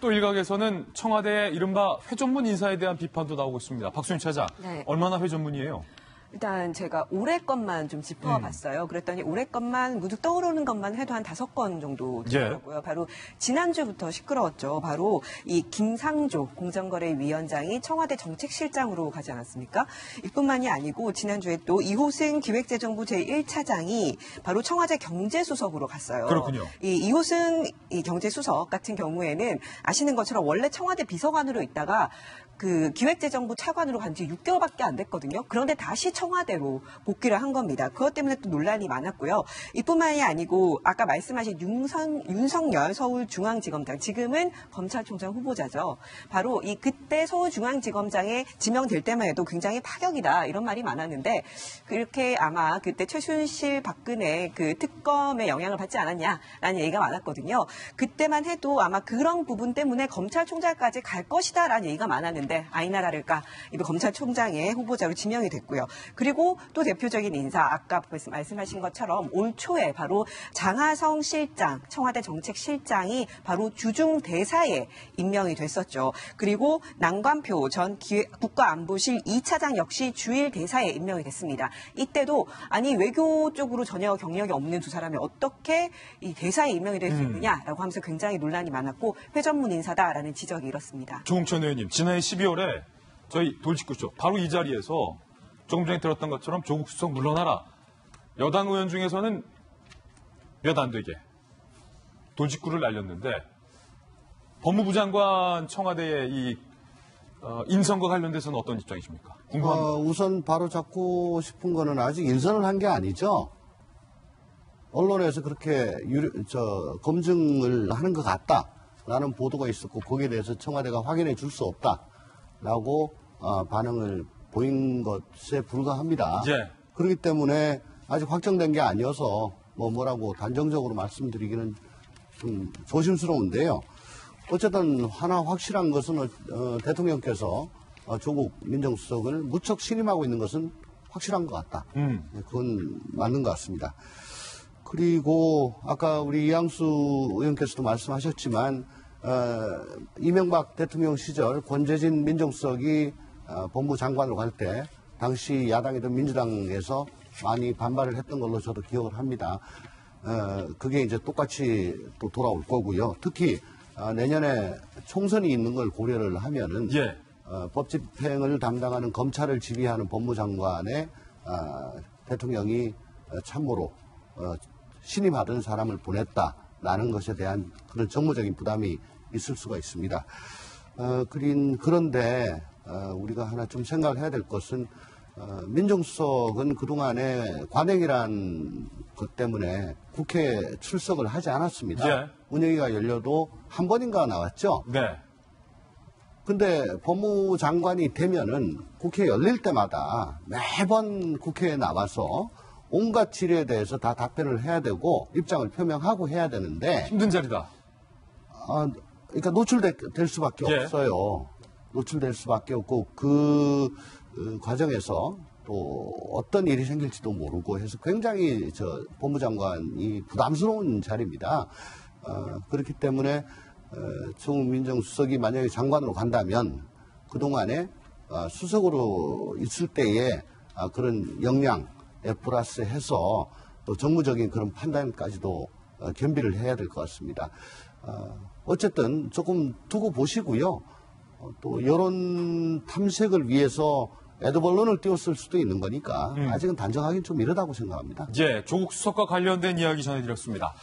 또 일각에서는 청와대의 이른바 회전문 인사에 대한 비판도 나오고 있습니다. 박수인 차장, 네. 얼마나 회전문이에요? 일단 제가 올해 것만 좀 짚어봤어요. 그랬더니 올해 것만 문득 떠오르는 것만 해도 한 5건 정도 되더라고요. 바로 지난주부터 시끄러웠죠. 바로 이 김상조 공정거래위원장이 청와대 정책실장으로 가지 않았습니까? 이뿐만이 아니고 지난주에 또 이호승 기획재정부 제1차장이 바로 청와대 경제수석으로 갔어요. 그렇군요. 이 이호승 경제수석 같은 경우에는 아시는 것처럼 원래 청와대 비서관으로 있다가 그 기획재정부 차관으로 간 지 6개월밖에 안 됐거든요. 그런데 다시 청와대로 복귀를 한 겁니다. 그것 때문에 또 논란이 많았고요. 이뿐만이 아니고 아까 말씀하신 윤석열 서울중앙지검장, 지금은 검찰총장 후보자죠. 바로 이 그때 서울중앙지검장에 지명될 때만 해도 굉장히 파격이다 이런 말이 많았는데 그렇게 아마 그때 최순실 박근혜 그 특검의 영향을 받지 않았냐라는 얘기가 많았거든요. 그때만 해도 아마 그런 부분 때문에 검찰총장까지 갈 것이다라는 얘기가 많았는데 아니나 다를까 이번 검찰총장의 후보자로 지명이 됐고요. 그리고 또 대표적인 인사 아까 말씀하신 것처럼 올 초에 바로 장하성 실장, 청와대 정책실장이 바로 주중대사에 임명이 됐었죠. 그리고 남관표 전 국가안보실 2차장 역시 주일대사에 임명이 됐습니다. 이때도 아니 외교 쪽으로 전혀 경력이 없는 두 사람이 어떻게 이 대사에 임명이 될 수 있느냐라고 하면서 굉장히 논란이 많았고 회전문 인사다라는 지적이 일었습니다. 조홍천 의원님, 지난해 12월에 저희 돌직구쇼 바로 이 자리에서 조금 전에 들었던 것처럼 조국 수석 물러나라. 여당 의원 중에서는 몇 안 되게 돌직구를 날렸는데 법무부 장관 청와대의 이 인선과 관련돼서는 어떤 입장이십니까? 궁금합니다. 우선 바로 잡고 싶은 거는 아직 인선을 한 게 아니죠. 언론에서 그렇게 검증을 하는 것 같다라는 보도가 있었고 거기에 대해서 청와대가 확인해 줄 수 없다라고 반응을 보인 것에 불과합니다. 예. 그렇기 때문에 아직 확정된 게 아니어서 뭐라고 단정적으로 말씀드리기는 좀 조심스러운데요. 어쨌든 하나 확실한 것은 대통령께서 조국 민정수석을 무척 신임하고 있는 것은 확실한 것 같다. 그건 맞는 것 같습니다. 그리고 아까 우리 이양수 의원께서도 말씀하셨지만 이명박 대통령 시절 권재진 민정수석이 법무부 장관으로 갈 때 당시 야당이던 민주당에서 많이 반발을 했던 걸로 저도 기억을 합니다. 그게 이제 똑같이 또 돌아올 거고요. 특히 내년에 총선이 있는 걸 고려를 하면은 법 집행을 담당하는 검찰을 지휘하는 법무장관에 대통령이 참모로 신임하던 사람을 보냈다라는 것에 대한 그런 정무적인 부담이 있을 수가 있습니다. 그런데 우리가 하나 좀 생각을 해야 될 것은 민정수석은 그동안에 관행이란 것 때문에 국회에 출석을 하지 않았습니다. 운영위가 열려도 한 번인가 나왔죠. 네. 근데 법무장관이 되면은 국회 열릴 때마다 매번 국회에 나와서 온갖 질의에 대해서 다 답변을 해야 되고 입장을 표명하고 해야 되는데 힘든 자리다. 그러니까 노출될 수밖에 없어요. 노출될 수밖에 없고 그 과정에서 또 어떤 일이 생길지도 모르고 해서 굉장히 법무장관이 부담스러운 자리입니다. 그렇기 때문에 조국 민정수석이 만약에 장관으로 간다면 그동안에 수석으로 있을 때의 그런 역량에 플러스해서 또 정무적인 그런 판단까지도 겸비를 해야 될 것 같습니다. 어쨌든 조금 두고 보시고요. 또 여론 탐색을 위해서 애도벌론을 띄웠을 수도 있는 거니까 아직은 단정하기는 좀 이르다고 생각합니다. 조국 수석과 관련된 이야기 전해드렸습니다.